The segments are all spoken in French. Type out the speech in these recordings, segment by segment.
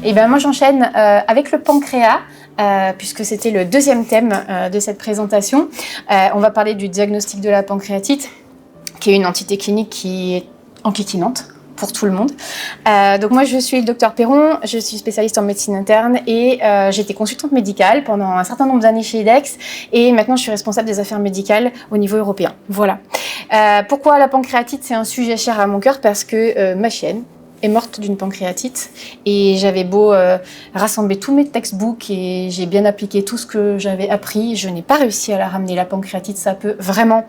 Et bien moi j'enchaîne avec le pancréas, puisque c'était le deuxième thème de cette présentation. On va parler du diagnostic de la pancréatite, qui est une entité clinique qui est enquiquinante pour tout le monde. Donc moi je suis le docteur Perron, je suis spécialiste en médecine interne et j'étais consultante médicale pendant un certain nombre d'années chez IDEX et maintenant je suis responsable des affaires médicales au niveau européen. Voilà. Pourquoi la pancréatite, c'est un sujet cher à mon cœur? Parce que ma chienne est morte d'une pancréatite et j'avais beau rassembler tous mes textbooks et j'ai bien appliqué tout ce que j'avais appris, je n'ai pas réussi à la ramener. La pancréatite, ça peut vraiment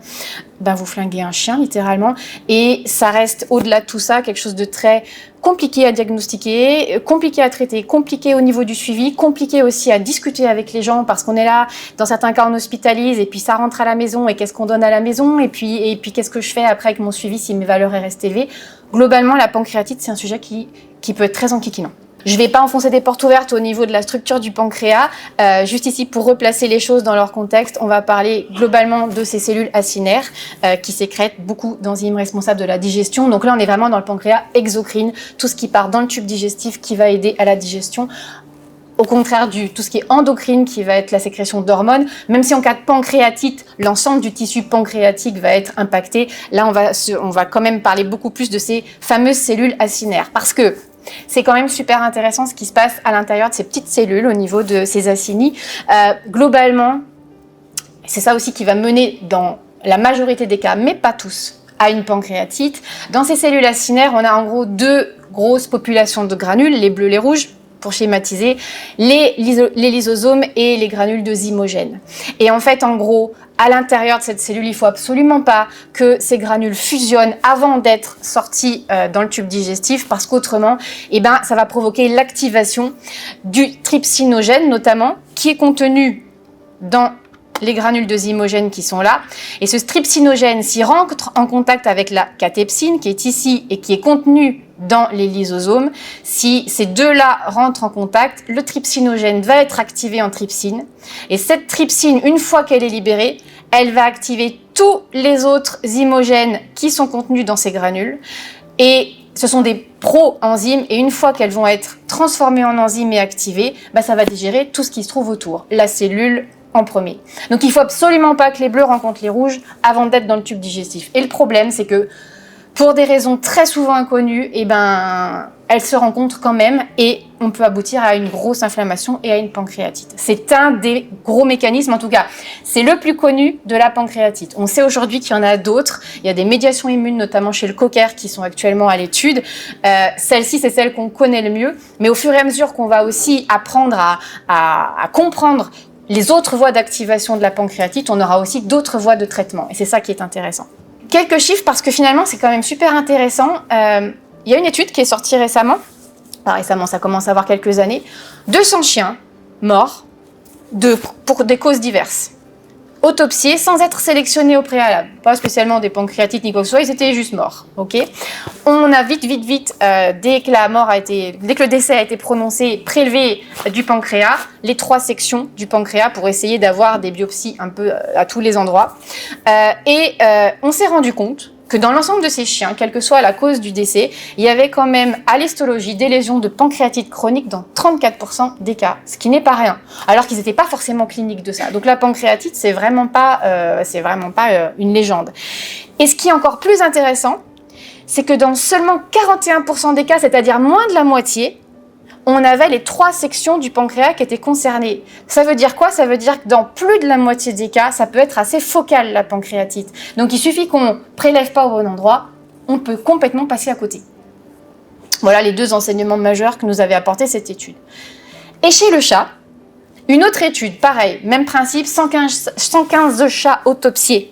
vous flinguer un chien littéralement et ça reste au-delà de tout ça quelque chose de très compliqué à diagnostiquer, compliqué à traiter, compliqué au niveau du suivi, compliqué aussi à discuter avec les gens parce qu'on est là, dans certains cas on hospitalise et puis ça rentre à la maison et qu'est-ce qu'on donne à la maison et puis qu'est-ce que je fais après avec mon suivi si mes valeurs restent élevées. Globalement, la pancréatite, c'est un sujet qui peut être très enquiquinant. Je ne vais pas enfoncer des portes ouvertes au niveau de la structure du pancréas. Juste ici, pour replacer les choses dans leur contexte, on va parler globalement de ces cellules acinaires qui sécrètent beaucoup d'enzymes responsables de la digestion. Donc là, on est vraiment dans le pancréas exocrine, tout ce qui part dans le tube digestif qui va aider à la digestion. Au contraire tout ce qui est endocrine, qui va être la sécrétion d'hormones, même si en cas de pancréatite, l'ensemble du tissu pancréatique va être impacté, là on va quand même parler beaucoup plus de ces fameuses cellules acinaires. Parce que c'est quand même super intéressant ce qui se passe à l'intérieur de ces petites cellules au niveau de ces acinies. Globalement, c'est ça aussi qui va mener dans la majorité des cas, mais pas tous, à une pancréatite. Dans ces cellules acinaires, on a en gros deux grosses populations de granules, les bleus, les rouges, pour schématiser, les lysosomes et les granules de zymogène. Et en fait, en gros, à l'intérieur de cette cellule, il ne faut absolument pas que ces granules fusionnent avant d'être sorties dans le tube digestif, parce qu'autrement, ça va provoquer l'activation du trypsinogène, notamment, qui est contenu dans les granules de zymogène qui sont là. Et ce trypsinogène, s'il rentre en contact avec la catepsine, qui est ici et qui est contenue dans les lysosomes, si ces deux-là rentrent en contact, le trypsinogène va être activé en trypsine. Et cette trypsine, une fois qu'elle est libérée, elle va activer tous les autres zymogènes qui sont contenus dans ces granules. Et ce sont des pro-enzymes. Et une fois qu'elles vont être transformées en enzymes et activées, ça va digérer tout ce qui se trouve autour. La cellule en premier. Donc il ne faut absolument pas que les bleus rencontrent les rouges avant d'être dans le tube digestif. Et le problème, c'est que pour des raisons très souvent inconnues, elles se rencontrent quand même et on peut aboutir à une grosse inflammation et à une pancréatite. C'est un des gros mécanismes, en tout cas, c'est le plus connu de la pancréatite. On sait aujourd'hui qu'il y en a d'autres. Il y a des médiations immunes, notamment chez le cocker, qui sont actuellement à l'étude. Celle-ci, c'est celle qu'on connaît le mieux. Mais au fur et à mesure qu'on va aussi apprendre à comprendre les autres voies d'activation de la pancréatite, on aura aussi d'autres voies de traitement. Et c'est ça qui est intéressant. Quelques chiffres, parce que finalement, c'est quand même super intéressant. Il y a une étude qui est sortie récemment. Récemment, ça commence à avoir quelques années. 200 chiens morts pour des causes diverses. Autopsiés sans être sélectionnés au préalable. Pas spécialement des pancréatites ni quoi que ce soit, ils étaient juste morts. Okay, on a vite, dès que le décès a été prononcé, prélevé du pancréas, les 3 sections du pancréas pour essayer d'avoir des biopsies un peu à tous les endroits. On s'est rendu compte que dans l'ensemble de ces chiens, quelle que soit la cause du décès, il y avait quand même à l'histologie des lésions de pancréatite chronique dans 34% des cas, ce qui n'est pas rien, alors qu'ils n'étaient pas forcément cliniques de ça. Donc la pancréatite, c'est vraiment pas une légende. Et ce qui est encore plus intéressant, c'est que dans seulement 41% des cas, c'est-à-dire moins de la moitié, on avait les 3 sections du pancréas qui étaient concernées. Ça veut dire quoi? Ça veut dire que dans plus de la moitié des cas, ça peut être assez focal, la pancréatite. Donc il suffit qu'on ne prélève pas au bon endroit, on peut complètement passer à côté. Voilà les 2 enseignements majeurs que nous avait apporté cette étude. Et chez le chat, une autre étude, pareil, même principe, 115 chats autopsiés.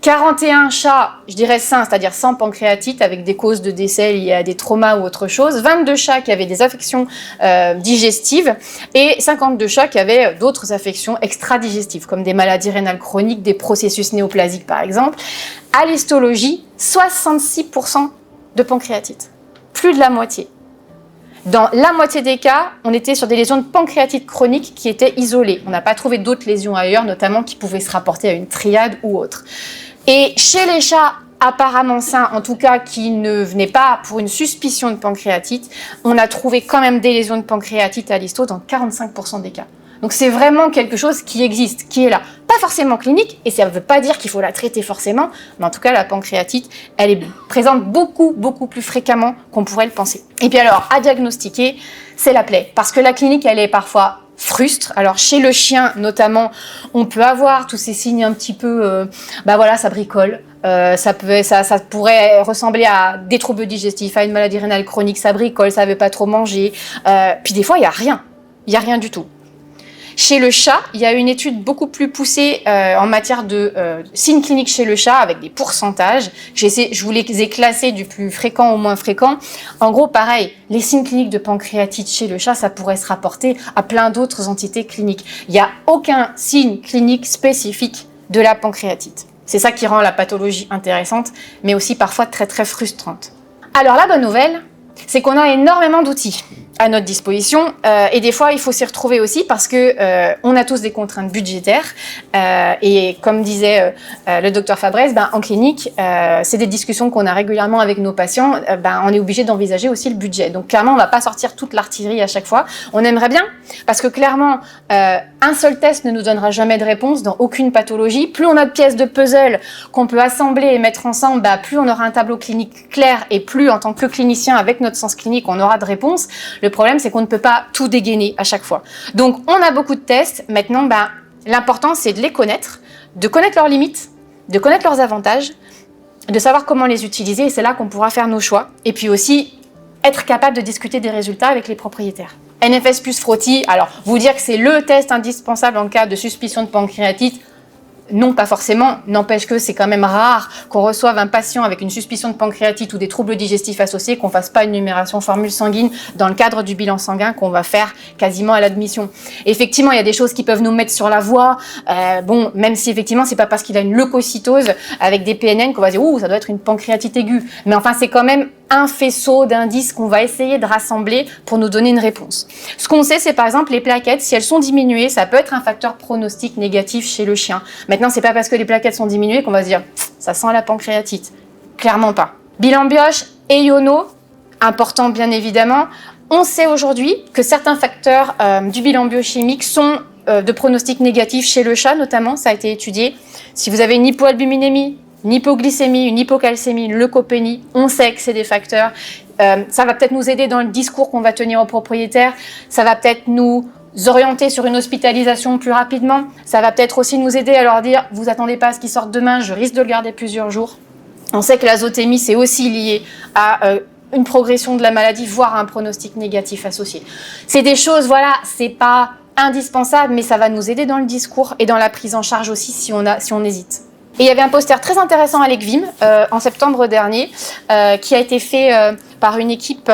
41 chats, je dirais sains, c'est-à-dire sans pancréatite, avec des causes de décès liées à des traumas ou autre chose. 22 chats qui avaient des affections digestives et 52 chats qui avaient d'autres affections extra-digestives, comme des maladies rénales chroniques, des processus néoplasiques par exemple. À l'histologie, 66% de pancréatite, plus de la moitié. Dans la moitié des cas, on était sur des lésions de pancréatite chronique qui étaient isolées. On n'a pas trouvé d'autres lésions ailleurs, notamment qui pouvaient se rapporter à une triade ou autre. Et chez les chats apparemment sains, en tout cas qui ne venaient pas pour une suspicion de pancréatite, on a trouvé quand même des lésions de pancréatite à l'histo dans 45% des cas. Donc c'est vraiment quelque chose qui existe, qui est là. Pas forcément clinique, et ça ne veut pas dire qu'il faut la traiter forcément, mais en tout cas la pancréatite, elle est présente beaucoup plus fréquemment qu'on pourrait le penser. Et puis alors, à diagnostiquer, c'est la plaie, parce que la clinique, elle est parfois frustre. Alors chez le chien notamment, on peut avoir tous ces signes un petit peu, ça bricole. Ça pourrait ressembler à des troubles digestifs, à une maladie rénale chronique, ça bricole, ça veut pas trop manger. Puis des fois, il y a rien du tout. Chez le chat, il y a une étude beaucoup plus poussée en matière de signes cliniques chez le chat avec des pourcentages. Je vous les ai classés du plus fréquent au moins fréquent. En gros, pareil, les signes cliniques de pancréatite chez le chat, ça pourrait se rapporter à plein d'autres entités cliniques. Il n'y a aucun signe clinique spécifique de la pancréatite. C'est ça qui rend la pathologie intéressante, mais aussi parfois très frustrante. Alors la bonne nouvelle, c'est qu'on a énormément d'outils à notre disposition et des fois il faut s'y retrouver aussi parce que on a tous des contraintes budgétaires et comme disait le docteur Fabrès, en clinique c'est des discussions qu'on a régulièrement avec nos patients, on est obligé d'envisager aussi le budget. Donc clairement on va pas sortir toute l'artillerie à chaque fois. On aimerait bien parce que clairement un seul test ne nous donnera jamais de réponse dans aucune pathologie. Plus on a de pièces de puzzle qu'on peut assembler et mettre ensemble, plus on aura un tableau clinique clair et plus en tant que clinicien avec notre sens clinique on aura de réponses. Le problème, c'est qu'on ne peut pas tout dégainer à chaque fois. Donc, on a beaucoup de tests. Maintenant, l'important, c'est de les connaître, de connaître leurs limites, de connaître leurs avantages, de savoir comment les utiliser. Et c'est là qu'on pourra faire nos choix. Et puis aussi, être capable de discuter des résultats avec les propriétaires. NFS plus frottis, alors, vous dire que c'est le test indispensable en cas de suspicion de pancréatite, non, pas forcément. N'empêche que c'est quand même rare qu'on reçoive un patient avec une suspicion de pancréatite ou des troubles digestifs associés, qu'on fasse pas une numération formule sanguine dans le cadre du bilan sanguin qu'on va faire quasiment à l'admission. Effectivement, il y a des choses qui peuvent nous mettre sur la voie. Même si effectivement, c'est pas parce qu'il a une leucocytose avec des PNN qu'on va dire ça doit être une pancréatite aiguë. Mais enfin, c'est quand même un faisceau d'indices qu'on va essayer de rassembler pour nous donner une réponse. Ce qu'on sait, c'est par exemple les plaquettes, si elles sont diminuées, ça peut être un facteur pronostic négatif chez le chien. Maintenant, c'est pas parce que les plaquettes sont diminuées qu'on va se dire ça sent la pancréatite. Clairement pas. Bilan Bioche et Iono, important bien évidemment. On sait aujourd'hui que certains facteurs du bilan biochimique sont de pronostic négatif chez le chat, notamment, ça a été étudié. Si vous avez une hypoalbuminémie, une hypoglycémie, une hypocalcémie, une leucopénie, on sait que c'est des facteurs. Ça va peut-être nous aider dans le discours qu'on va tenir aux propriétaires. Ça va peut-être nous orienter sur une hospitalisation plus rapidement. Ça va peut-être aussi nous aider à leur dire « vous attendez pas à ce qu'il sorte demain, je risque de le garder plusieurs jours ». On sait que l'azotémie, c'est aussi lié à une progression de la maladie, voire à un pronostic négatif associé. C'est des choses, c'est pas indispensable, mais ça va nous aider dans le discours et dans la prise en charge aussi si on hésite. Et il y avait un poster très intéressant à l'ECVIM en septembre dernier qui a été fait par une équipe,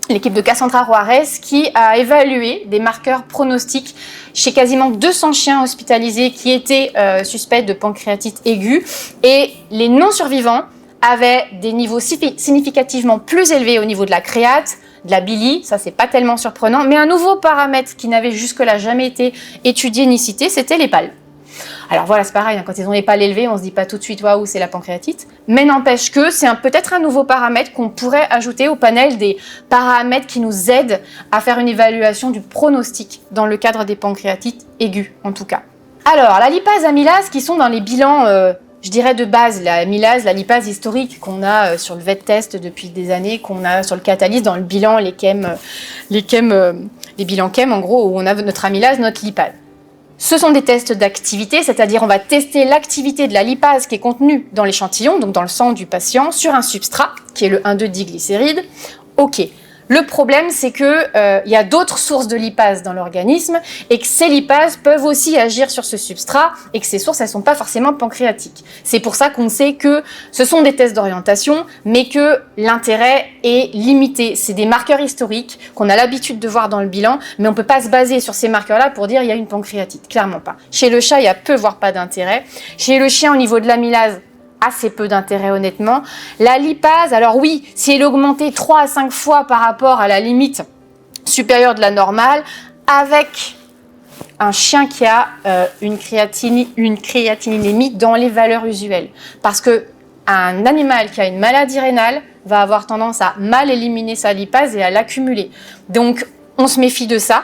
l'équipe de Cassandra Juarez, qui a évalué des marqueurs pronostiques chez quasiment 200 chiens hospitalisés qui étaient suspects de pancréatite aiguë. Et les non-survivants avaient des niveaux significativement plus élevés au niveau de la créate, de la bili, ça c'est pas tellement surprenant, mais un nouveau paramètre qui n'avait jusque-là jamais été étudié ni cité, c'était les pales. Alors voilà, c'est pareil, quand ils ont les pales élevées, on se dit pas tout de suite waouh, c'est la pancréatite, mais n'empêche que c'est peut-être un nouveau paramètre qu'on pourrait ajouter au panel des paramètres qui nous aident à faire une évaluation du pronostic dans le cadre des pancréatites aiguës en tout cas. Alors la lipase amylase qui sont dans les bilans je dirais de base, la amylase, la lipase historique qu'on a sur le VET test depuis des années, qu'on a sur le catalyse dans le bilan, les bilans chem en gros, où on a notre amylase, notre lipase. Ce sont des tests d'activité, c'est-à-dire on va tester l'activité de la lipase qui est contenue dans l'échantillon, donc dans le sang du patient, sur un substrat, qui est le 1,2-diglycéride. Ok. Le problème, c'est que y a d'autres sources de lipase dans l'organisme et que ces lipases peuvent aussi agir sur ce substrat et que ces sources, elles sont pas forcément pancréatiques. C'est pour ça qu'on sait que ce sont des tests d'orientation, mais que l'intérêt est limité. C'est des marqueurs historiques qu'on a l'habitude de voir dans le bilan, mais on peut pas se baser sur ces marqueurs-là pour dire il y a une pancréatite. Clairement pas. Chez le chat, il y a peu, voire pas d'intérêt. Chez le chien, au niveau de l'amylase, assez peu d'intérêt honnêtement. La lipase, alors oui, si elle est augmentée 3 à 5 fois par rapport à la limite supérieure de la normale, avec un chien qui a une créatinémie dans les valeurs usuelles. Parce que un animal qui a une maladie rénale va avoir tendance à mal éliminer sa lipase et à l'accumuler. Donc, on se méfie de ça.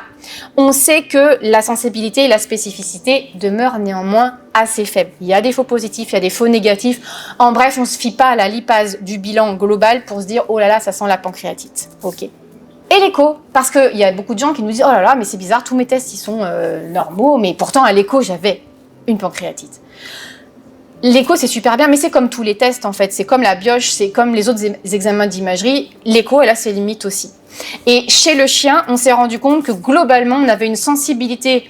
On sait que la sensibilité et la spécificité demeurent néanmoins assez faibles. Il y a des faux positifs, il y a des faux négatifs. En bref, on ne se fie pas à la lipase du bilan global pour se dire « Oh là là, ça sent la pancréatite ». Ok. Et l'écho, parce qu'il y a beaucoup de gens qui nous disent « Oh là là, mais c'est bizarre, tous mes tests ils sont normaux, mais pourtant à l'écho, j'avais une pancréatite ». L'écho, c'est super bien, mais c'est comme tous les tests, en fait. C'est comme la bioche, c'est comme les autres examens d'imagerie. L'écho, elle a ses limites aussi. Et chez le chien, on s'est rendu compte que globalement, on avait une sensibilité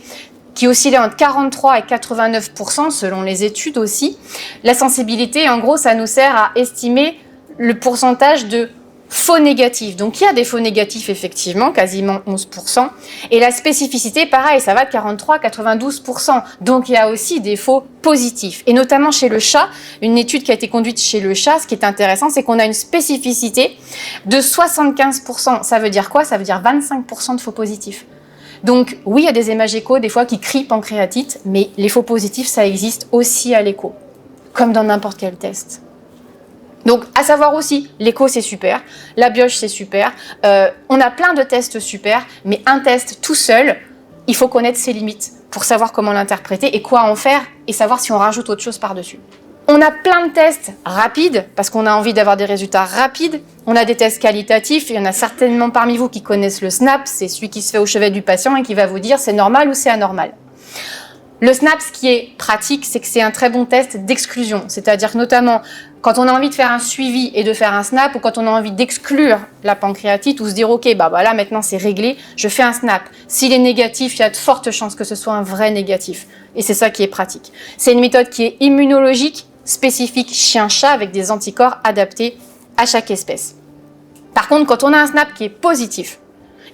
qui oscillait entre 43 et 89%, selon les études aussi. La sensibilité, en gros, ça nous sert à estimer le pourcentage de faux négatifs. Donc, il y a des faux négatifs, effectivement, quasiment 11%. Et la spécificité, pareil, ça va de 43 à 92%. Donc, il y a aussi des faux positifs. Et notamment chez le chat, une étude qui a été conduite chez le chat, ce qui est intéressant, c'est qu'on a une spécificité de 75%. Ça veut dire quoi? Ça veut dire 25% de faux positifs. Donc, oui, il y a des images écho, des fois, qui crient pancréatite, mais les faux positifs, ça existe aussi à l'écho, comme dans n'importe quel test. Donc, à savoir aussi, l'écho, c'est super, la bioche, c'est super, on a plein de tests super, mais un test tout seul, il faut connaître ses limites pour savoir comment l'interpréter et quoi en faire et savoir si on rajoute autre chose par-dessus. On a plein de tests rapides, parce qu'on a envie d'avoir des résultats rapides. On a des tests qualitatifs, il y en a certainement parmi vous qui connaissent le SNAP, c'est celui qui se fait au chevet du patient et qui va vous dire c'est normal ou c'est anormal. Le SNAP, ce qui est pratique, c'est que c'est un très bon test d'exclusion. C'est-à-dire que notamment, quand on a envie de faire un suivi et de faire un SNAP, ou quand on a envie d'exclure la pancréatite, ou se dire, OK, bah là, maintenant, c'est réglé, je fais un SNAP. S'il est négatif, il y a de fortes chances que ce soit un vrai négatif. Et c'est ça qui est pratique. C'est une méthode qui est immunologique, spécifique chien-chat, avec des anticorps adaptés à chaque espèce. Par contre, quand on a un SNAP qui est positif,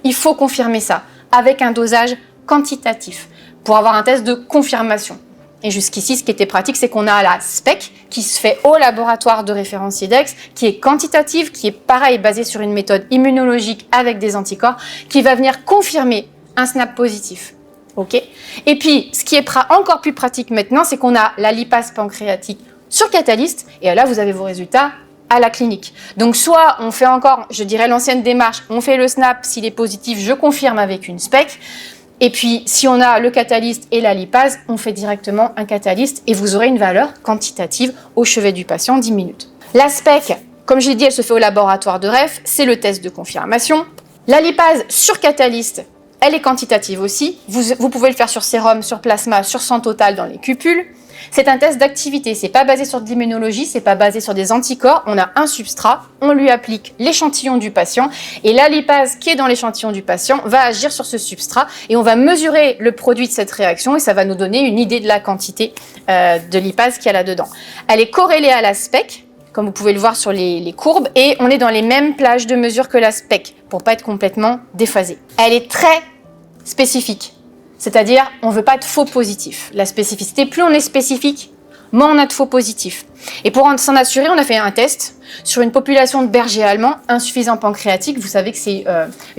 il faut confirmer ça avec un dosage quantitatif pour avoir un test de confirmation. Et jusqu'ici, ce qui était pratique, c'est qu'on a la SPEC qui se fait au laboratoire de référence IDEXX, qui est quantitative, qui est pareil, basée sur une méthode immunologique avec des anticorps, qui va venir confirmer un SNAP positif. Okay. Et puis, ce qui est encore plus pratique maintenant, c'est qu'on a la lipase pancréatique sur Catalyst, et là, vous avez vos résultats à la clinique. Donc, soit on fait encore, je dirais, l'ancienne démarche, on fait le SNAP, s'il est positif, je confirme avec une SPEC. Et puis, si on a le Catalyst et la lipase, on fait directement un Catalyst et vous aurez une valeur quantitative au chevet du patient 10 minutes. La SPEC, comme j'ai dit, elle se fait au laboratoire de REF, c'est le test de confirmation. La lipase sur Catalyst, elle est quantitative aussi. Vous pouvez le faire sur sérum, sur plasma, sur sang total dans les cupules. C'est un test d'activité, c'est pas basé sur de l'immunologie, c'est pas basé sur des anticorps. On a un substrat, on lui applique l'échantillon du patient et la lipase qui est dans l'échantillon du patient va agir sur ce substrat et on va mesurer le produit de cette réaction et ça va nous donner une idée de la quantité de lipase qu'il y a là-dedans. Elle est corrélée à la SPEC, comme vous pouvez le voir sur les courbes, et on est dans les mêmes plages de mesure que la SPEC pour pas être complètement déphasé. Elle est très spécifique. C'est-à-dire, on ne veut pas de faux positifs. La spécificité, plus on est spécifique, moins on a de faux positifs. Et pour s'en assurer, on a fait un test sur une population de bergers allemands insuffisants pancréatiques. Vous savez que c'est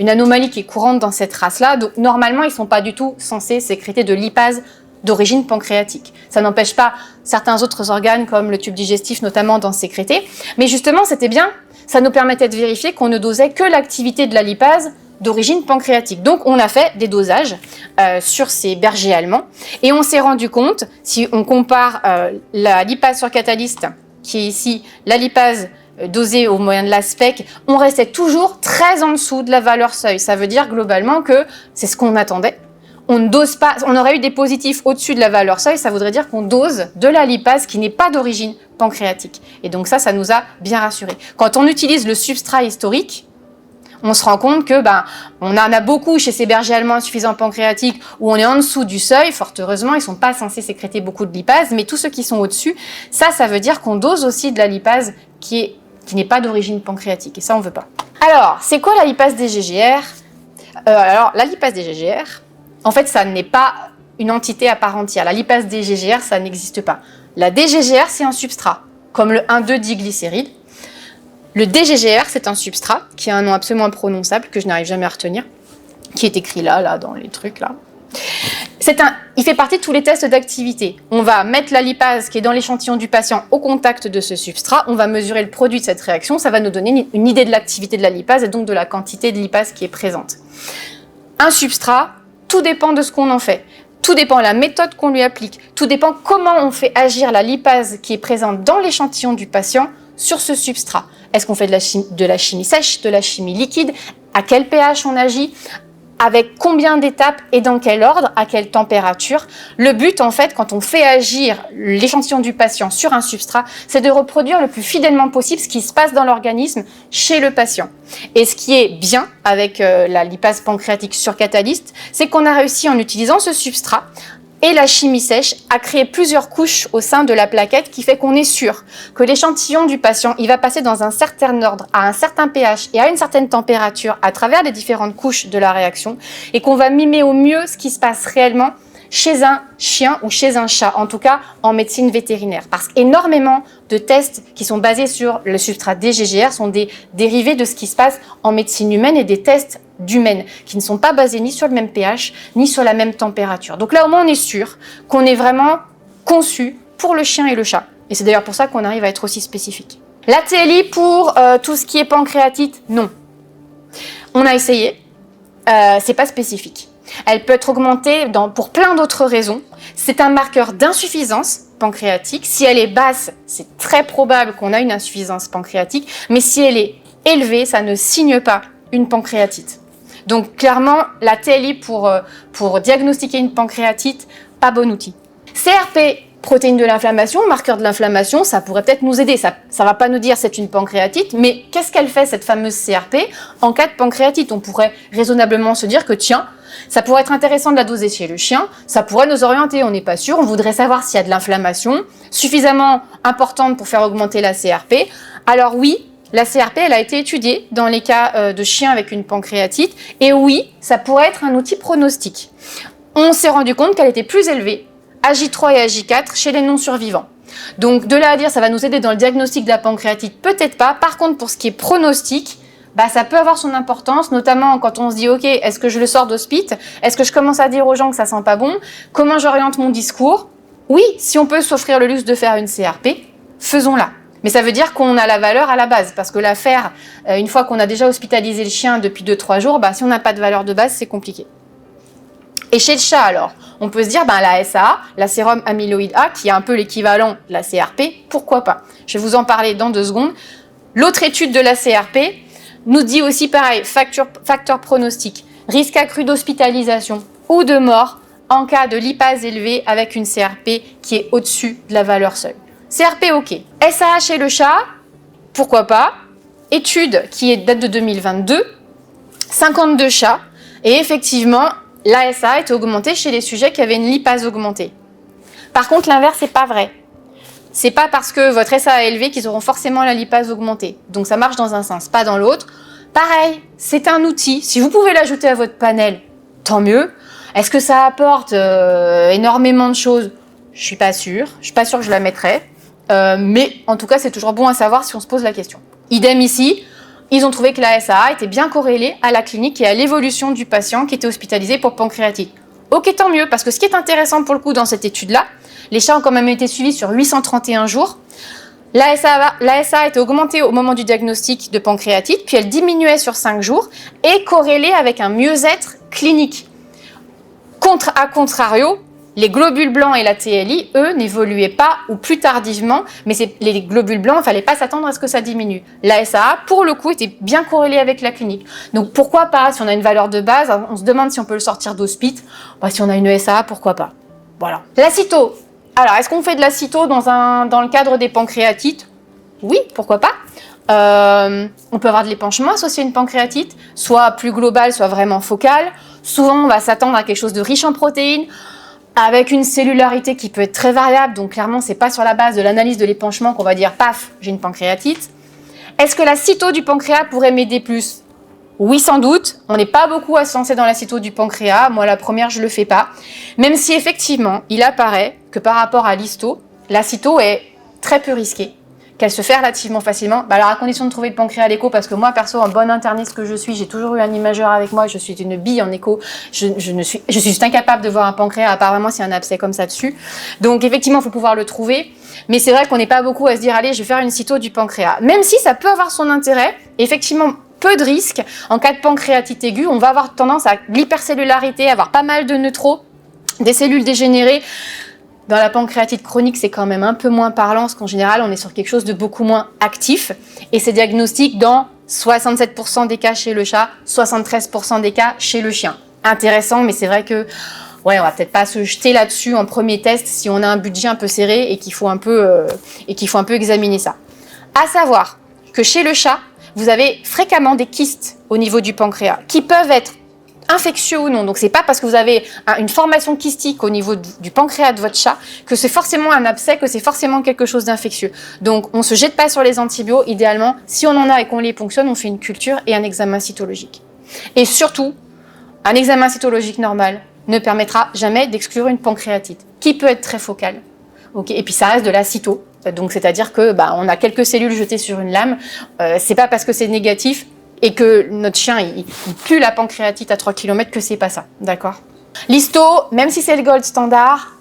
une anomalie qui est courante dans cette race-là. Donc, normalement, ils ne sont pas du tout censés sécréter de lipase d'origine pancréatique. Ça n'empêche pas certains autres organes, comme le tube digestif notamment, d'en sécréter. Mais justement, c'était bien. Ça nous permettait de vérifier qu'on ne dosait que l'activité de la lipase d'origine pancréatique. Donc, on a fait des dosages sur ces bergers allemands et on s'est rendu compte, si on compare la lipase sur Catalyst, qui est ici la lipase dosée au moyen de la SPEC, on restait toujours très en dessous de la valeur seuil. Ça veut dire globalement que c'est ce qu'on attendait. On ne dose pas, on aurait eu des positifs au-dessus de la valeur seuil, ça voudrait dire qu'on dose de la lipase qui n'est pas d'origine pancréatique. Et donc ça nous a bien rassurés. Quand on utilise le substrat historique, on se rend compte que on en a beaucoup chez ces bergers allemands insuffisants pancréatiques où on est en dessous du seuil. Fort heureusement, ils ne sont pas censés sécréter beaucoup de lipase, mais tous ceux qui sont au-dessus, ça veut dire qu'on dose aussi de la lipase qui n'est pas d'origine pancréatique. Et ça, on ne veut pas. Alors, c'est quoi la lipase des GGR? Alors, la lipase des GGR, en fait, ça n'est pas une entité à part entière. La lipase des GGR, ça n'existe pas. La DGGR, c'est un substrat, comme le 1,2-diglycéride. Le DGGR, c'est un substrat qui a un nom absolument imprononçable que je n'arrive jamais à retenir, qui est écrit là, dans les trucs là. Il fait partie de tous les tests d'activité. On va mettre la lipase qui est dans l'échantillon du patient au contact de ce substrat, on va mesurer le produit de cette réaction, ça va nous donner une idée de l'activité de la lipase et donc de la quantité de lipase qui est présente. Un substrat, tout dépend de ce qu'on en fait. Tout dépend de la méthode qu'on lui applique. Tout dépend comment on fait agir la lipase qui est présente dans l'échantillon du patient sur ce substrat. Est-ce qu'on fait de la chimie sèche, de la chimie liquide? À quel pH on agit? Avec combien d'étapes et dans quel ordre, à quelle température. Le but, en fait, quand on fait agir l'échantillon du patient sur un substrat, c'est de reproduire le plus fidèlement possible ce qui se passe dans l'organisme chez le patient. Et ce qui est bien avec la lipase pancréatique surcatalyste, c'est qu'on a réussi, en utilisant ce substrat et la chimie sèche, à créer plusieurs couches au sein de la plaquette qui fait qu'on est sûr que l'échantillon du patient, il va passer dans un certain ordre, à un certain pH et à une certaine température à travers les différentes couches de la réaction et qu'on va mimer au mieux ce qui se passe réellement chez un chien ou chez un chat, en tout cas en médecine vétérinaire. Parce qu'énormément de tests qui sont basés sur le substrat DGGR sont des dérivés de ce qui se passe en médecine humaine et des tests d'humaines qui ne sont pas basés ni sur le même pH ni sur la même température. Donc là au moins on est sûr qu'on est vraiment conçu pour le chien et le chat. Et c'est d'ailleurs pour ça qu'on arrive à être aussi spécifique. La TLI pour tout ce qui est pancréatite, non. On a essayé, c'est pas spécifique. Elle peut être augmentée pour plein d'autres raisons. C'est un marqueur d'insuffisance pancréatique. Si elle est basse, c'est très probable qu'on a une insuffisance pancréatique. Mais si elle est élevée, ça ne signe pas une pancréatite. Donc clairement, la TLI pour diagnostiquer une pancréatite, pas bon outil. CRP, protéine de l'inflammation, marqueur de l'inflammation, ça pourrait peut-être nous aider. Ça va pas nous dire c'est une pancréatite, mais qu'est-ce qu'elle fait cette fameuse CRP en cas de pancréatite? On pourrait raisonnablement se dire que tiens, ça pourrait être intéressant de la doser chez le chien, ça pourrait nous orienter, on n'est pas sûr, on voudrait savoir s'il y a de l'inflammation suffisamment importante pour faire augmenter la CRP. Alors oui, la CRP, elle a été étudiée dans les cas de chiens avec une pancréatite, et oui, ça pourrait être un outil pronostic. On s'est rendu compte qu'elle était plus élevée à J3 et à J4 chez les non-survivants. Donc de là à dire ça va nous aider dans le diagnostic de la pancréatite, peut-être pas. Par contre, pour ce qui est pronostic, ça peut avoir son importance, notamment quand on se dit ok, est-ce que je le sors d'hospice? Est-ce que je commence à dire aux gens que ça sent pas bon? Comment j'oriente mon discours? Oui, si on peut s'offrir le luxe de faire une CRP, faisons-la. Mais ça veut dire qu'on a la valeur à la base, parce que la faire, une fois qu'on a déjà hospitalisé le chien depuis 2-3 jours, si on n'a pas de valeur de base, c'est compliqué. Et chez le chat alors, on peut se dire la SAA, la sérum amyloïde A, qui est un peu l'équivalent de la CRP, pourquoi pas? Je vais vous en parler dans 2 secondes. L'autre étude de la CRP nous dit aussi pareil, facteur pronostic, risque accru d'hospitalisation ou de mort en cas de lipase élevée avec une CRP qui est au-dessus de la valeur seuil. CRP ok. SAA chez le chat, pourquoi pas? Étude qui date de 2022, 52 chats, et effectivement, la SAA était augmentée chez les sujets qui avaient une lipase augmentée. Par contre, l'inverse, c'est pas vrai. C'est pas parce que votre SAA est élevé qu'ils auront forcément la lipase augmentée. Donc ça marche dans un sens, pas dans l'autre. Pareil, c'est un outil. Si vous pouvez l'ajouter à votre panel, tant mieux. Est-ce que ça apporte énormément de choses? Je suis pas sûre. Je suis pas sûre que je la mettrais. Mais en tout cas, c'est toujours bon à savoir si on se pose la question. Idem ici. Ils ont trouvé que la SAA était bien corrélée à la clinique et à l'évolution du patient qui était hospitalisé pour pancréatite. Ok, tant mieux, parce que ce qui est intéressant pour le coup dans cette étude-là, les chats ont quand même été suivis sur 831 jours. La SAA était augmentée au moment du diagnostic de pancréatite, puis elle diminuait sur 5 jours et corrélée avec un mieux-être clinique. A contrario, les globules blancs et la TLI, eux, n'évoluaient pas ou plus tardivement, mais les globules blancs, il ne fallait pas s'attendre à ce que ça diminue. La SAA, pour le coup, était bien corrélée avec la clinique. Donc pourquoi pas, si on a une valeur de base, on se demande si on peut le sortir d'hospice, si on a une SAA, pourquoi pas. Voilà. L'acito. Alors, est-ce qu'on fait de l'acito dans le cadre des pancréatites? Oui, pourquoi pas. On peut avoir de l'épanchement associé à une pancréatite, soit plus global, soit vraiment focal. Souvent, on va s'attendre à quelque chose de riche en protéines, avec une cellularité qui peut être très variable, donc clairement, c'est pas sur la base de l'analyse de l'épanchement qu'on va dire « paf, j'ai une pancréatite ». Est-ce que la cyto du pancréas pourrait m'aider plus? Oui, sans doute. On n'est pas beaucoup à se lancer dans la cyto du pancréas. Moi, la première, je le fais pas. Même si, effectivement, il apparaît que par rapport à l'histo, la cyto est très peu risquée, qu'elle se fait relativement facilement. Alors à condition de trouver le pancréas à l'écho, parce que moi perso, en bonne interniste que je suis, j'ai toujours eu un imageur avec moi, je suis une bille en écho, je suis juste incapable de voir un pancréas, à part vraiment s'il y a un abcès comme ça dessus. Donc effectivement, il faut pouvoir le trouver, mais c'est vrai qu'on n'est pas beaucoup à se dire, allez, je vais faire une cyto du pancréas. Même si ça peut avoir son intérêt, effectivement, peu de risques. En cas de pancréatite aiguë, on va avoir tendance à l'hypercellularité, avoir pas mal de neutraux, des cellules dégénérées. Dans la pancréatite chronique, c'est quand même un peu moins parlant, parce qu'en général, on est sur quelque chose de beaucoup moins actif. Et c'est diagnostique dans 67% des cas chez le chat, 73% des cas chez le chien. Intéressant, mais c'est vrai que on va peut-être pas se jeter là-dessus en premier test si on a un budget un peu serré et qu'il faut un peu examiner ça. À savoir que chez le chat, vous avez fréquemment des kystes au niveau du pancréas qui peuvent être infectieux ou non. Donc c'est pas parce que vous avez une formation kystique au niveau du pancréas de votre chat que c'est forcément un abcès, que c'est forcément quelque chose d'infectieux. Donc on se jette pas sur les antibiotiques. Idéalement, si on en a et qu'on les ponctionne, on fait une culture et un examen cytologique. Et surtout, un examen cytologique normal ne permettra jamais d'exclure une pancréatite qui peut être très focale. Okay. Et puis ça reste de la cyto. Donc c'est-à-dire que on a quelques cellules jetées sur une lame. C'est pas parce que c'est négatif et que notre chien il pue la pancréatite à 3 km que c'est pas ça, d'accord? L'histo, même si c'est le gold standard,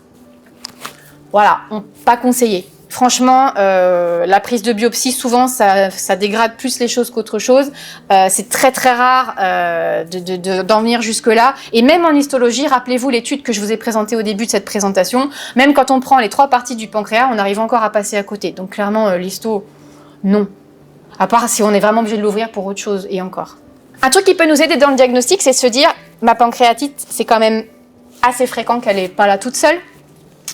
voilà, pas conseillé. Franchement, la prise de biopsie, souvent, ça dégrade plus les choses qu'autre chose. C'est très très rare d'en venir jusque-là. Et même en histologie, rappelez-vous l'étude que je vous ai présentée au début de cette présentation, même quand on prend les 3 parties du pancréas, on arrive encore à passer à côté. Donc clairement, l'histo, non. À part si on est vraiment obligé de l'ouvrir pour autre chose, et encore. Un truc qui peut nous aider dans le diagnostic, c'est de se dire, ma pancréatite, c'est quand même assez fréquent qu'elle n'est pas là toute seule.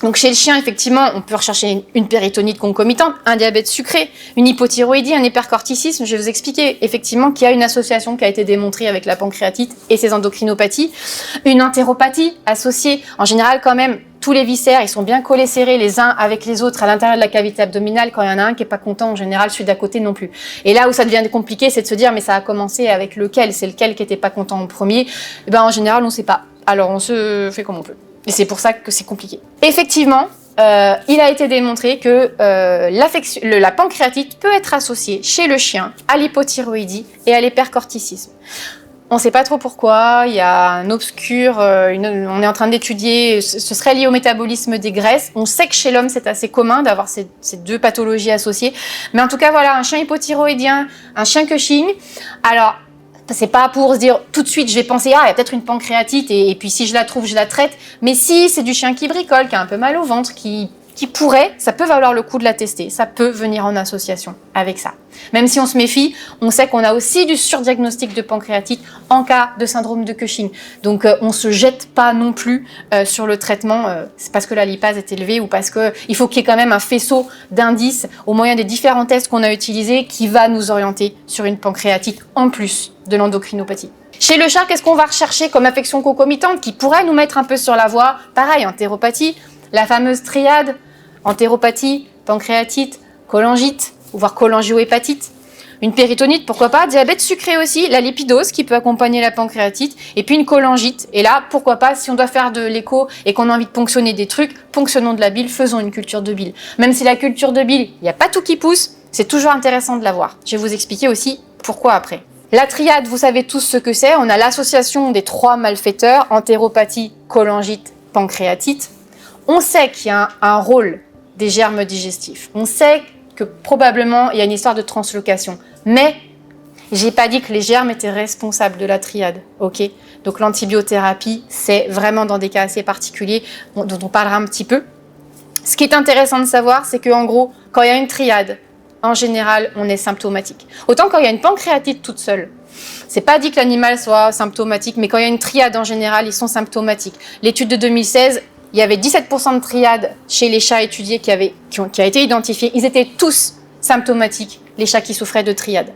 Donc chez le chien, effectivement, on peut rechercher une péritonite concomitante, un diabète sucré, une hypothyroïdie, un hypercorticisme. Je vais vous expliquer effectivement qu'il y a une association qui a été démontrée avec la pancréatite et ses endocrinopathies. Une entéropathie associée, en général quand même, tous les viscères, ils sont bien collés serrés les uns avec les autres à l'intérieur de la cavité abdominale. Quand il y en a un qui est pas content, en général, celui d'à côté non plus. Et là où ça devient compliqué, c'est de se dire, mais ça a commencé avec lequel? C'est lequel qui était pas content en premier? Et en général, on sait pas. Alors on se fait comme on peut. Et c'est pour ça que c'est compliqué. Effectivement, il a été démontré que la pancréatite peut être associée chez le chien à l'hypothyroïdie et à l'hypercorticisme. On ne sait pas trop pourquoi, il y a un obscur, on est en train d'étudier, ce serait lié au métabolisme des graisses. On sait que chez l'homme, c'est assez commun d'avoir ces 2 pathologies associées. Mais en tout cas, voilà, un chien hypothyroïdien, un chien Cushing. Alors, c'est pas pour se dire tout de suite, je vais penser, il y a peut-être une pancréatite et puis si je la trouve, je la traite. Mais si c'est du chien qui bricole, qui a un peu mal au ventre, qui pourrait, ça peut valoir le coup de la tester. Ça peut venir en association avec ça. Même si on se méfie, on sait qu'on a aussi du surdiagnostic de pancréatite en cas de syndrome de Cushing. Donc on se jette pas non plus sur le traitement, c'est parce que la lipase est élevée ou parce qu'il faut qu'il y ait quand même un faisceau d'indices au moyen des différents tests qu'on a utilisés qui va nous orienter sur une pancréatite en plus de l'endocrinopathie. Chez le chat, qu'est-ce qu'on va rechercher comme affection concomitante qui pourrait nous mettre un peu sur la voie? Pareil, entéropathie, la fameuse triade, entéropathie, pancréatite, cholangite, ou voire cholangiohépatite. Une péritonite, pourquoi pas, diabète sucré aussi, la lipidose qui peut accompagner la pancréatite, et puis une cholangite. Et là, pourquoi pas, si on doit faire de l'écho et qu'on a envie de ponctionner des trucs, ponctionnons de la bile, faisons une culture de bile. Même si la culture de bile, il n'y a pas tout qui pousse, c'est toujours intéressant de la voir. Je vais vous expliquer aussi pourquoi après. La triade, vous savez tous ce que c'est, on a l'association des 3 malfaiteurs, entéropathie, cholangite, pancréatite. On sait qu'il y a un rôle des germes digestifs. On sait que probablement il y a une histoire de translocation. Mais j'ai pas dit que les germes étaient responsables de la triade, ok? Donc l'antibiothérapie, c'est vraiment dans des cas assez particuliers dont on parlera un petit peu. Ce qui est intéressant de savoir, c'est qu'en gros, quand il y a une triade, en général, on est symptomatique. Autant quand il y a une pancréatite toute seule, c'est pas dit que l'animal soit symptomatique, mais quand il y a une triade en général, ils sont symptomatiques. L'étude de 2016, il y avait 17% de triades chez les chats étudiés qui a été identifié. Ils étaient tous symptomatiques, les chats qui souffraient de triade.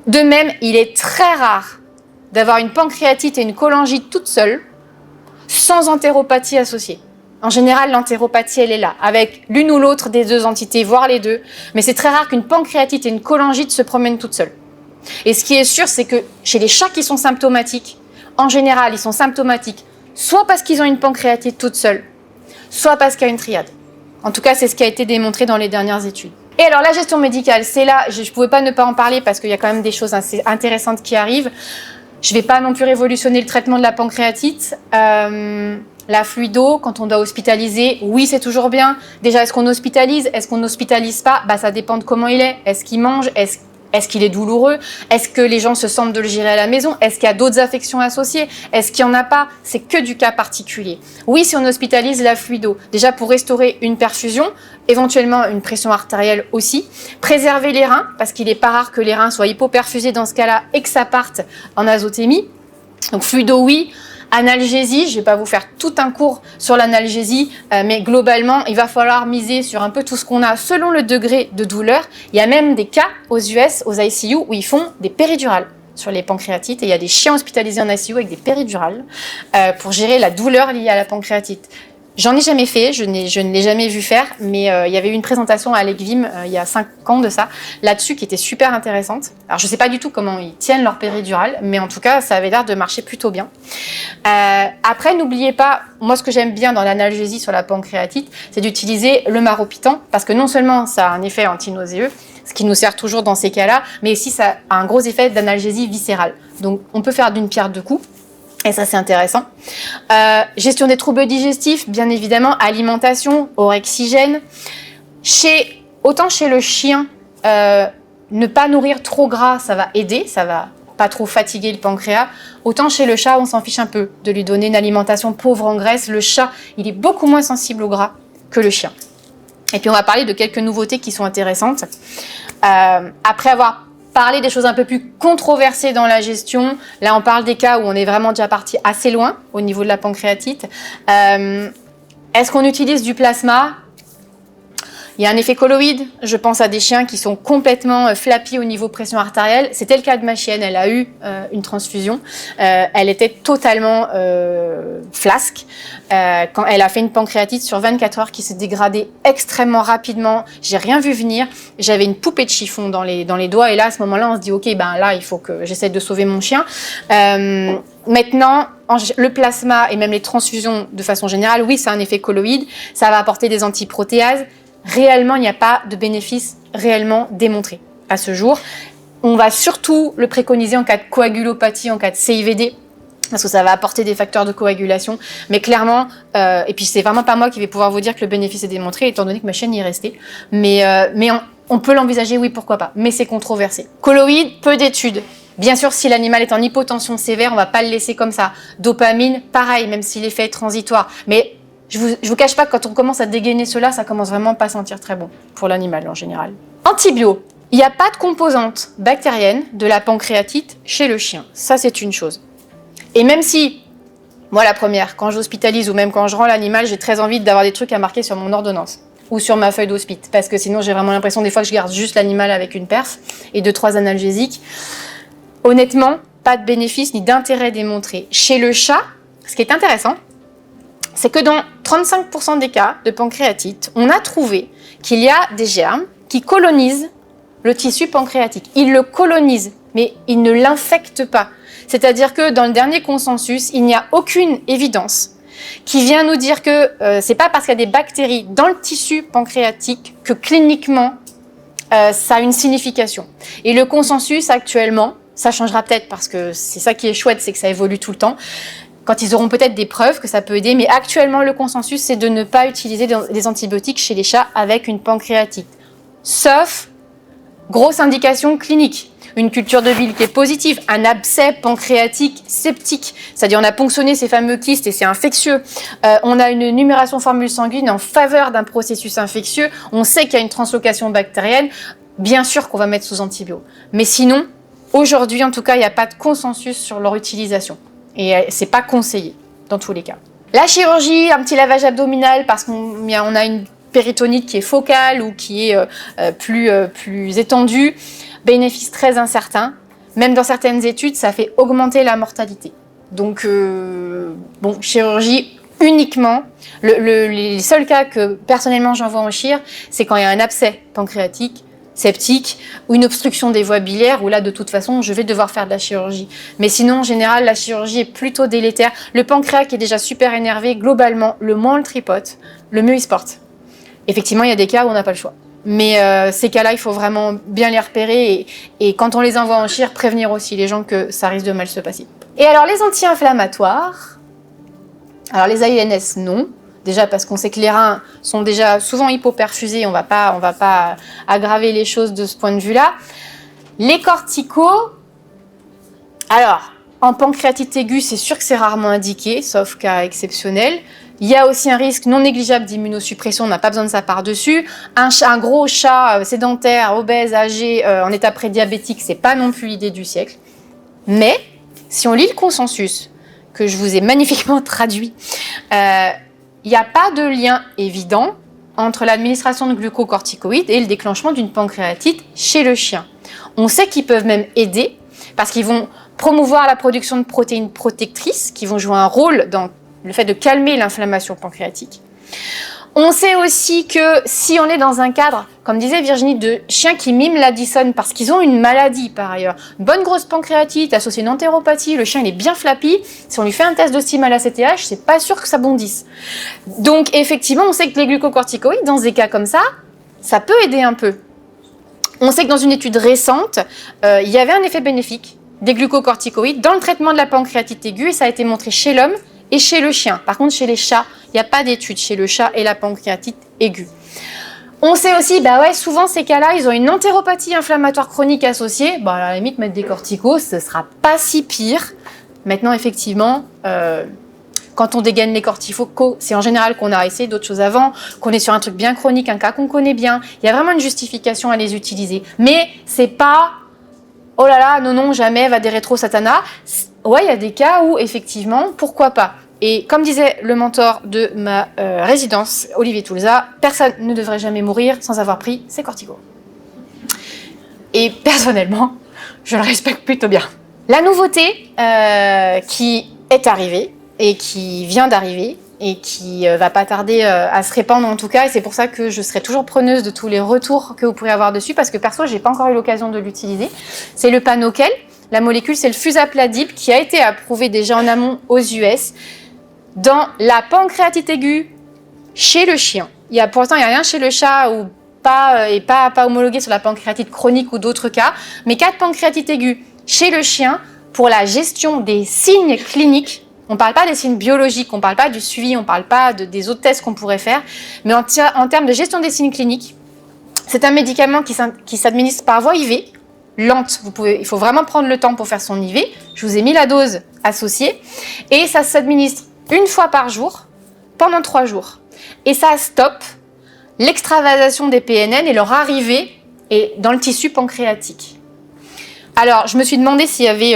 De même, il est très rare d'avoir une pancréatite et une cholangite toutes seules, sans entéropathie associée. En général, l'entéropathie, elle est là, avec l'une ou l'autre des 2 entités, voire les 2. Mais c'est très rare qu'une pancréatite et une cholangite se promènent toutes seules. Et ce qui est sûr, c'est que chez les chats qui sont symptomatiques, en général, ils sont symptomatiques soit parce qu'ils ont une pancréatite toute seule, soit parce qu'il y a une triade. En tout cas, c'est ce qui a été démontré dans les dernières études. Et alors, la gestion médicale, c'est là, je ne pouvais pas ne pas en parler parce qu'il y a quand même des choses assez intéressantes qui arrivent. Je ne vais pas non plus révolutionner le traitement de la pancréatite. La fluido, quand on doit hospitaliser, oui, c'est toujours bien. Déjà, est-ce qu'on hospitalise? Est-ce qu'on n'hospitalise pas? Ça dépend de comment il est. Est-ce qu'il mange? Est-ce qu'il est douloureux? Est-ce que les gens se sentent de le gérer à la maison? Est-ce qu'il y a d'autres affections associées? Est-ce qu'il n'y en a pas? C'est que du cas particulier. Oui, si on hospitalise la fluido, déjà pour restaurer une perfusion, éventuellement une pression artérielle aussi, préserver les reins, parce qu'il n'est pas rare que les reins soient hypoperfusés dans ce cas-là et que ça parte en azotémie. Donc fluido, oui. Analgésie, je ne vais pas vous faire tout un cours sur l'analgésie, mais globalement, il va falloir miser sur un peu tout ce qu'on a selon le degré de douleur. Il y a même des cas aux US, aux ICU, où ils font des péridurales sur les pancréatites. Et il y a des chiens hospitalisés en ICU avec des péridurales pour gérer la douleur liée à la pancréatite. J'en ai jamais fait, je ne l'ai jamais vu faire, mais il y avait eu une présentation à l'ECVIM il y a 5 ans de ça, là-dessus, qui était super intéressante. Alors, je ne sais pas du tout comment ils tiennent leur péridurale, mais en tout cas, ça avait l'air de marcher plutôt bien. Après, n'oubliez pas, moi, ce que j'aime bien dans l'analgésie sur la pancréatite, c'est d'utiliser le maropitant, parce que non seulement ça a un effet antinauséeux, ce qui nous sert toujours dans ces cas-là, mais aussi ça a un gros effet d'analgésie viscérale. Donc, on peut faire d'une pierre deux coups. Et ça, c'est intéressant. Gestion des troubles digestifs, bien évidemment. Alimentation, orexigène. Autant chez le chien, ne pas nourrir trop gras, ça va aider, ça va pas trop fatiguer le pancréas. Autant chez le chat, on s'en fiche un peu de lui donner une alimentation pauvre en graisse. Le chat, il est beaucoup moins sensible au gras que le chien. Et puis, on va parler de quelques nouveautés qui sont intéressantes. Après avoir parler des choses un peu plus controversées dans la gestion. Là, on parle des cas où on est vraiment déjà parti assez loin au niveau de la pancréatite. Est-ce qu'on utilise du plasma? Il y a un effet colloïde. Je pense à des chiens qui sont complètement flappis au niveau pression artérielle. C'était le cas de ma chienne. Elle a eu une transfusion. Elle était totalement flasque. Quand elle a fait une pancréatite sur 24 heures qui s'est dégradée extrêmement rapidement. J'ai rien vu venir. J'avais une poupée de chiffon dans les doigts. Et là, à ce moment-là, on se dit, OK, là, il faut que j'essaie de sauver mon chien. Maintenant, le plasma et même les transfusions de façon générale, oui, c'est un effet colloïde. Ça va apporter des antiprotéases. Réellement, il n'y a pas de bénéfice réellement démontré à ce jour. On va surtout le préconiser en cas de coagulopathie, en cas de CIVD, parce que ça va apporter des facteurs de coagulation. Mais clairement, et puis c'est vraiment pas moi qui vais pouvoir vous dire que le bénéfice est démontré, étant donné que ma chaîne y est restée. Mais on peut l'envisager, oui, pourquoi pas. Mais c'est controversé. Colloïde, peu d'études. Bien sûr, si l'animal est en hypotension sévère, on va pas le laisser comme ça. Dopamine, pareil, même si l'effet est transitoire. Mais je vous cache pas que quand on commence à dégainer cela, ça commence vraiment pas à sentir très bon pour l'animal en général. Antibio. Il n'y a pas de composante bactérienne de la pancréatite chez le chien. Ça, c'est une chose. Et même si, moi la première, quand j'hospitalise ou même quand je rends l'animal, j'ai très envie d'avoir des trucs à marquer sur mon ordonnance ou sur ma feuille d'hospite. Parce que sinon, j'ai vraiment l'impression des fois que je garde juste l'animal avec une perf et 2-3 analgésiques. Honnêtement, pas de bénéfice ni d'intérêt démontré. Chez le chat, ce qui est intéressant, c'est que dans 35% des cas de pancréatite, on a trouvé qu'il y a des germes qui colonisent le tissu pancréatique. Ils le colonisent, mais ils ne l'infectent pas. C'est-à-dire que dans le dernier consensus, il n'y a aucune évidence qui vient nous dire que c'est pas parce qu'il y a des bactéries dans le tissu pancréatique que cliniquement ça a une signification. Et le consensus actuellement, ça changera peut-être parce que c'est ça qui est chouette, c'est que ça évolue tout le temps. Quand ils auront peut-être des preuves que ça peut aider, mais actuellement le consensus c'est de ne pas utiliser des antibiotiques chez les chats avec une pancréatite. Sauf grosse indication clinique, une culture de bile qui est positive, un abcès pancréatique septique, c'est-à-dire on a ponctionné ces fameux kystes et c'est infectieux, on a une numération formule sanguine en faveur d'un processus infectieux, on sait qu'il y a une translocation bactérienne, bien sûr qu'on va mettre sous antibio. Mais sinon, aujourd'hui en tout cas, il n'y a pas de consensus sur leur utilisation. Et c'est pas conseillé, dans tous les cas. La chirurgie, un petit lavage abdominal parce qu'on a une péritonite qui est focale ou qui est plus étendue. Bénéfice très incertain. Même dans certaines études, ça fait augmenter la mortalité. Donc, chirurgie uniquement. Les seuls cas que personnellement j'envoie en chir, c'est quand il y a un abcès pancréatique, septique ou une obstruction des voies biliaires où là de toute façon je vais devoir faire de la chirurgie. Mais sinon en général la chirurgie est plutôt délétère. Le pancréas qui est déjà super énervé, globalement le moins on le tripote, le mieux il se porte. Effectivement, il y a des cas où on n'a pas le choix. Mais ces cas-là, il faut vraiment bien les repérer et quand on les envoie en chir, prévenir aussi les gens que ça risque de mal se passer. Et alors, les anti-inflammatoires, alors les AINS, non. Déjà parce qu'on sait que les reins sont déjà souvent hypoperfusés, on va pas aggraver les choses de ce point de vue-là. Les corticos, alors, en pancréatite aiguë, c'est sûr que c'est rarement indiqué, sauf cas exceptionnel. Il y a aussi un risque non négligeable d'immunosuppression, on n'a pas besoin de ça par-dessus. Un gros chat sédentaire, obèse, âgé, en état prédiabétique, c'est pas non plus l'idée du siècle. Mais, si on lit le consensus, que je vous ai magnifiquement traduit, il n'y a pas de lien évident entre l'administration de glucocorticoïdes et le déclenchement d'une pancréatite chez le chien. On sait qu'ils peuvent même aider, parce qu'ils vont promouvoir la production de protéines protectrices, qui vont jouer un rôle dans le fait de calmer l'inflammation pancréatique. On sait aussi que si on est dans un cadre, comme disait Virginie, de chiens qui miment l'Addison parce qu'ils ont une maladie par ailleurs, une bonne grosse pancréatite associée à une entéropathie, le chien il est bien flappy, si on lui fait un test de stime à la CTH, c'est pas sûr que ça bondisse. Donc effectivement, on sait que les glucocorticoïdes, dans des cas comme ça peut aider un peu. On sait que dans une étude récente, il y avait un effet bénéfique des glucocorticoïdes dans le traitement de la pancréatite aiguë et ça a été montré chez l'homme et chez le chien. Par contre, chez les chats, il n'y a pas d'études chez le chat et la pancréatite aiguë. On sait aussi, souvent ces cas-là, ils ont une entéropathie inflammatoire chronique associée. À la limite, mettre des corticos, ce ne sera pas si pire. Maintenant, effectivement, quand on dégaine les corticos, c'est en général qu'on a essayé d'autres choses avant, qu'on est sur un truc bien chronique, un cas qu'on connaît bien. Il y a vraiment une justification à les utiliser. Mais c'est pas, oh là là, non, jamais, va des rétro satana. Ouais, il y a des cas où, effectivement, pourquoi pas. Et comme disait le mentor de ma résidence, Olivier Toulza, personne ne devrait jamais mourir sans avoir pris ses corticos. Et personnellement, je le respecte plutôt bien. La nouveauté qui est arrivée et qui vient d'arriver et qui va pas tarder à se répandre en tout cas, et c'est pour ça que je serai toujours preneuse de tous les retours que vous pourrez avoir dessus, parce que perso, j'ai pas encore eu l'occasion de l'utiliser. C'est le Panokel. La molécule, c'est le fusapladib qui a été approuvé déjà en amont aux US dans la pancréatite aiguë chez le chien. Pourtant, il n'y a rien chez le chat ou pas homologué sur la pancréatite chronique ou d'autres cas, mais cas de pancréatite aiguë chez le chien pour la gestion des signes cliniques. On ne parle pas des signes biologiques, on ne parle pas du suivi, on ne parle pas des autres tests qu'on pourrait faire, mais en termes de gestion des signes cliniques, c'est un médicament qui s'administre par voie IV, lente. Il faut vraiment prendre le temps pour faire son IV. Je vous ai mis la dose associée et ça s'administre une fois par jour pendant 3 jours. Et ça stoppe l'extravasation des PNN et leur arrivée dans le tissu pancréatique. Alors, je me suis demandé s'il y avait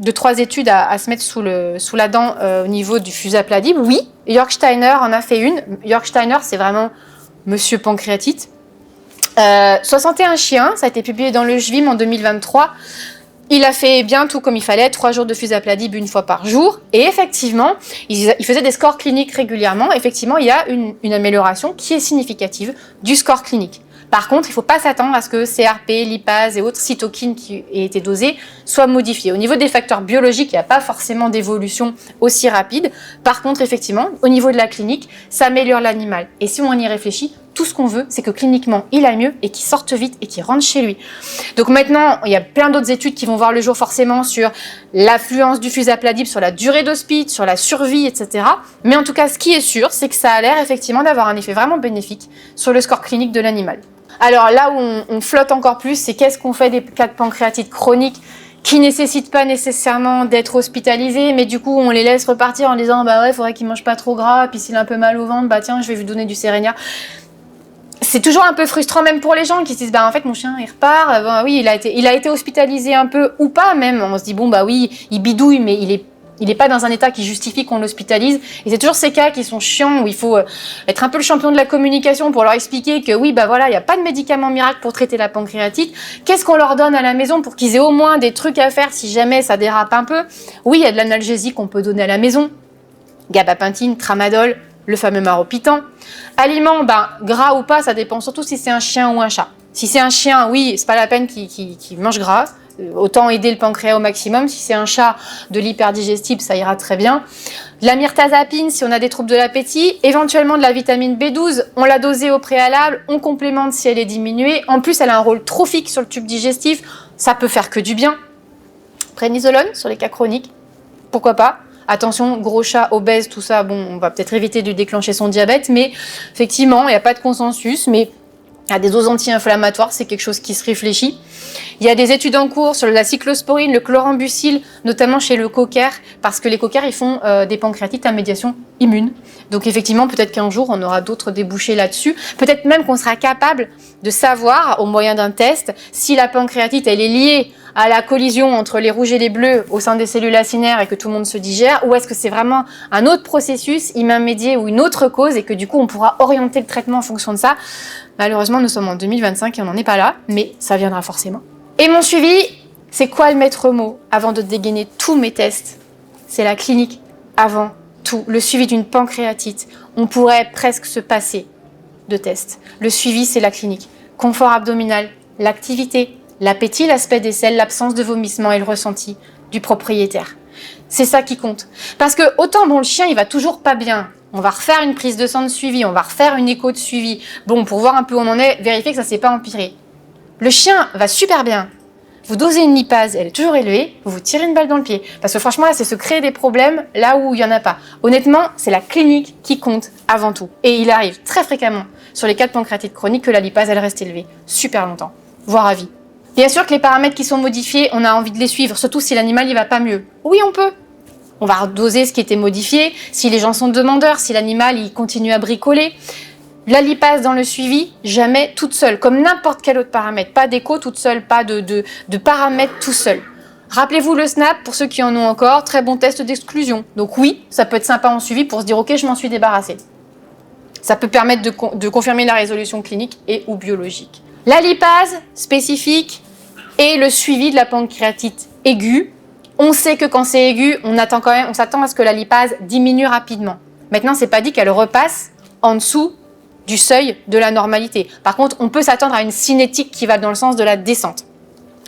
2-3 études à se mettre sous la dent au niveau du fusapladib. Oui, Jörg Steiner en a fait une. Jörg Steiner, c'est vraiment monsieur pancréatite. 61 chiens, ça a été publié dans le JVIM en 2023. Il a fait bien tout comme il fallait, 3 jours de fusapladib une fois par jour. Et effectivement, il faisait des scores cliniques régulièrement. Effectivement, il y a une amélioration qui est significative du score clinique. Par contre, il ne faut pas s'attendre à ce que CRP, lipase et autres cytokines qui aient été dosées soient modifiées. Au niveau des facteurs biologiques, il n'y a pas forcément d'évolution aussi rapide. Par contre, effectivement, au niveau de la clinique, ça améliore l'animal. Et si on y réfléchit, tout ce qu'on veut, c'est que cliniquement, il aille mieux et qu'il sorte vite et qu'il rentre chez lui. Donc maintenant, il y a plein d'autres études qui vont voir le jour forcément sur l'affluence du fusapladib, sur la durée d'hospice, sur la survie, etc. Mais en tout cas, ce qui est sûr, c'est que ça a l'air effectivement d'avoir un effet vraiment bénéfique sur le score clinique de l'animal. Alors là où on flotte encore plus, c'est qu'est-ce qu'on fait des cas de pancréatite chronique qui nécessitent pas nécessairement d'être hospitalisés, mais du coup on les laisse repartir en disant il faudrait qu'il mange pas trop gras, puis s'il a un peu mal au ventre, tiens, je vais lui donner du Cerenia. C'est toujours un peu frustrant même pour les gens qui se disent en fait mon chien il repart, oui il a été hospitalisé un peu ou pas même, on se dit oui il bidouille mais il est pas dans un état qui justifie qu'on l'hospitalise. Et c'est toujours ces cas qui sont chiants où il faut être un peu le champion de la communication pour leur expliquer que il n'y a pas de médicament miracle pour traiter la pancréatite. Qu'est-ce qu'on leur donne à la maison pour qu'ils aient au moins des trucs à faire si jamais ça dérape un peu? Oui, il y a de l'analgésie qu'on peut donner à la maison. Gabapentine, tramadol, le fameux maropitant. Aliments, gras ou pas, ça dépend surtout si c'est un chien ou un chat. Si c'est un chien, oui, c'est pas la peine qu'il mange gras. autant aider le pancréas au maximum. Si c'est un chat, de l'hyperdigestible, ça ira très bien. De la myrtazapine, si on a des troubles de l'appétit, éventuellement de la vitamine B12, on l'a dosée au préalable, on complémente si elle est diminuée. En plus, elle a un rôle trophique sur le tube digestif, ça peut faire que du bien. Prénisolone sur les cas chroniques, pourquoi pas. Attention, gros chat, obèse, tout ça, bon, on va peut-être éviter de déclencher son diabète, mais effectivement, il n'y a pas de consensus, mais il y a des doses anti-inflammatoires, c'est quelque chose qui se réfléchit. Il y a des études en cours sur la cyclosporine, le chlorambucil, notamment chez le cocker, parce que les cockers, ils font des pancréatites à médiation immune. Donc effectivement, peut-être qu'un jour, on aura d'autres débouchés là-dessus. Peut-être même qu'on sera capable de savoir, au moyen d'un test, si la pancréatite, elle est liée à la collision entre les rouges et les bleus au sein des cellules acinaires et que tout le monde se digère, ou est-ce que c'est vraiment un autre processus immédiat ou une autre cause et que du coup, on pourra orienter le traitement en fonction de ça. Malheureusement, nous sommes en 2025 et on n'en est pas là, mais ça viendra forcément. Et mon suivi, c'est quoi le maître mot avant de dégainer tous mes tests? C'est la clinique avant tout. Le suivi d'une pancréatite, on pourrait presque se passer de tests. Le suivi, c'est la clinique. Confort abdominal, l'activité, l'appétit, l'aspect des selles, l'absence de vomissement et le ressenti du propriétaire. C'est ça qui compte. Parce que autant bon, le chien, il va toujours pas bien. On va refaire une prise de sang de suivi, on va refaire une écho de suivi. Bon, pour voir un peu où on en est, vérifier que ça ne s'est pas empiré. Le chien va super bien. Vous dosez une lipase, elle est toujours élevée, vous vous tirez une balle dans le pied. Parce que franchement, là, c'est se créer des problèmes là où il n'y en a pas. Honnêtement, c'est la clinique qui compte avant tout. Et il arrive très fréquemment sur les cas de pancréatite chronique que la lipase, elle reste élevée super longtemps, voire à vie. Bien sûr que les paramètres qui sont modifiés, on a envie de les suivre, surtout si l'animal, il va pas mieux. Oui, on peut. On va redoser ce qui était modifié, si les gens sont demandeurs, si l'animal, il continue à bricoler. La lipase dans le suivi, jamais toute seule, comme n'importe quel autre paramètre. Pas d'écho toute seule, pas de paramètres tout seul. Rappelez-vous le SNAP, pour ceux qui en ont encore, très bon test d'exclusion. Donc oui, ça peut être sympa en suivi pour se dire « Ok, je m'en suis débarrassé ». Ça peut permettre de confirmer la résolution clinique et ou biologique. La lipase spécifique et le suivi de la pancréatite aiguë. On sait que quand c'est aigu, on s'attend à ce que la lipase diminue rapidement. Maintenant, c'est pas dit qu'elle repasse en dessous du seuil de la normalité. Par contre, on peut s'attendre à une cinétique qui va dans le sens de la descente.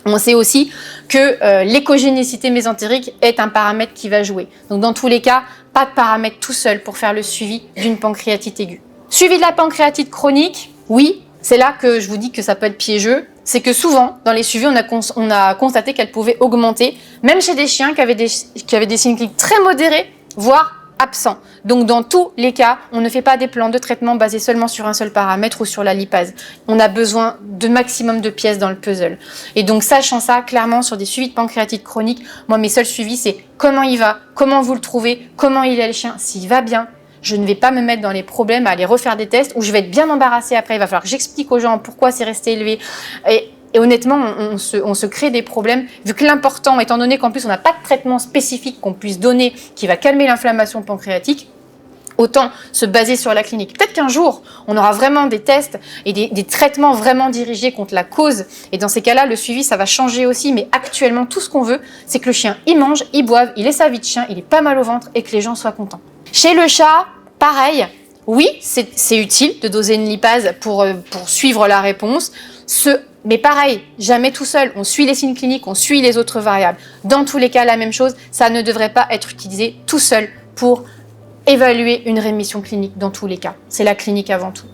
On sait aussi que l'échogénicité mésentérique est un paramètre qui va jouer. Donc dans tous les cas, pas de paramètre tout seul pour faire le suivi d'une pancréatite aiguë. Suivi de la pancréatite chronique, oui, c'est là que je vous dis que ça peut être piégeux. C'est que souvent, dans les suivis, on a constaté qu'elle pouvait augmenter, même chez des chiens qui avaient des signes cliniques très modérés, voire absents. Donc, dans tous les cas, on ne fait pas des plans de traitement basés seulement sur un seul paramètre ou sur la lipase. On a besoin de maximum de pièces dans le puzzle. Et donc, sachant ça, clairement, sur des suivis de pancréatite chronique, moi, mes seuls suivis, c'est comment il va, comment vous le trouvez, comment il est le chien, s'il va bien. Je ne vais pas me mettre dans les problèmes à aller refaire des tests où je vais être bien embarrassée après. Il va falloir que j'explique aux gens pourquoi c'est resté élevé. Et honnêtement, on se crée des problèmes, vu que l'important, étant donné qu'en plus on n'a pas de traitement spécifique qu'on puisse donner qui va calmer l'inflammation pancréatique, autant se baser sur la clinique. Peut-être qu'un jour, on aura vraiment des tests et des traitements vraiment dirigés contre la cause. Et dans ces cas-là, le suivi, ça va changer aussi. Mais actuellement, tout ce qu'on veut, c'est que le chien, il mange, il boive, il ait sa vie de chien, il est pas mal au ventre et que les gens soient contents. Chez le chat, pareil. Oui, c'est utile de doser une lipase pour suivre la réponse. Mais pareil, jamais tout seul. On suit les signes cliniques, on suit les autres variables. Dans tous les cas, la même chose. Ça ne devrait pas être utilisé tout seul pour évaluer une rémission clinique dans tous les cas. C'est la clinique avant tout.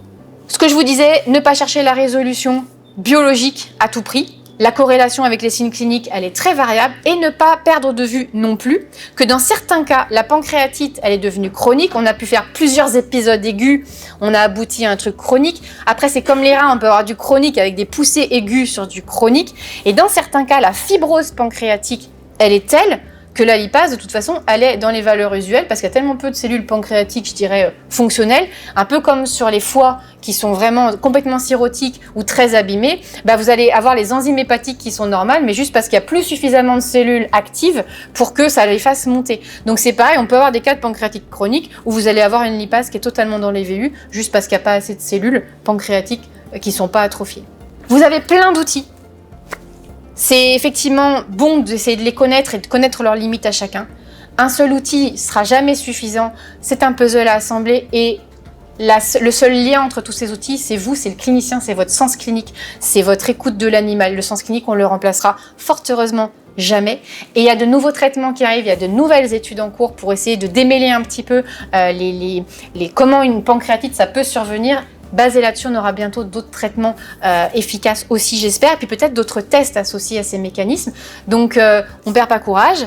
Ce que je vous disais, ne pas chercher la résolution biologique à tout prix. La corrélation avec les signes cliniques, elle est très variable et ne pas perdre de vue non plus que dans certains cas, la pancréatite, elle est devenue chronique. On a pu faire plusieurs épisodes aigus, on a abouti à un truc chronique. Après, c'est comme les reins, on peut avoir du chronique avec des poussées aiguës sur du chronique. Et dans certains cas, la fibrose pancréatique, elle est telle que la lipase, de toute façon, elle est dans les valeurs usuelles parce qu'il y a tellement peu de cellules pancréatiques, je dirais, fonctionnelles, un peu comme sur les foies qui sont vraiment complètement cirrhotiques ou très abîmés, vous allez avoir les enzymes hépatiques qui sont normales, mais juste parce qu'il y a plus suffisamment de cellules actives pour que ça les fasse monter. Donc c'est pareil, on peut avoir des cas de pancréatite chronique où vous allez avoir une lipase qui est totalement dans les VU, juste parce qu'il n'y a pas assez de cellules pancréatiques qui ne sont pas atrophiées. Vous avez plein d'outils. C'est effectivement bon d'essayer de les connaître et de connaître leurs limites à chacun. Un seul outil ne sera jamais suffisant. C'est un puzzle à assembler et Le seul lien entre tous ces outils, c'est vous, c'est le clinicien, c'est votre sens clinique, c'est votre écoute de l'animal. Le sens clinique, on le remplacera fort heureusement jamais. Et il y a de nouveaux traitements qui arrivent, il y a de nouvelles études en cours pour essayer de démêler un petit peu comment une pancréatite ça peut survenir. Basé là-dessus, on aura bientôt d'autres traitements efficaces aussi, j'espère, et puis peut-être d'autres tests associés à ces mécanismes. Donc, on perd pas courage.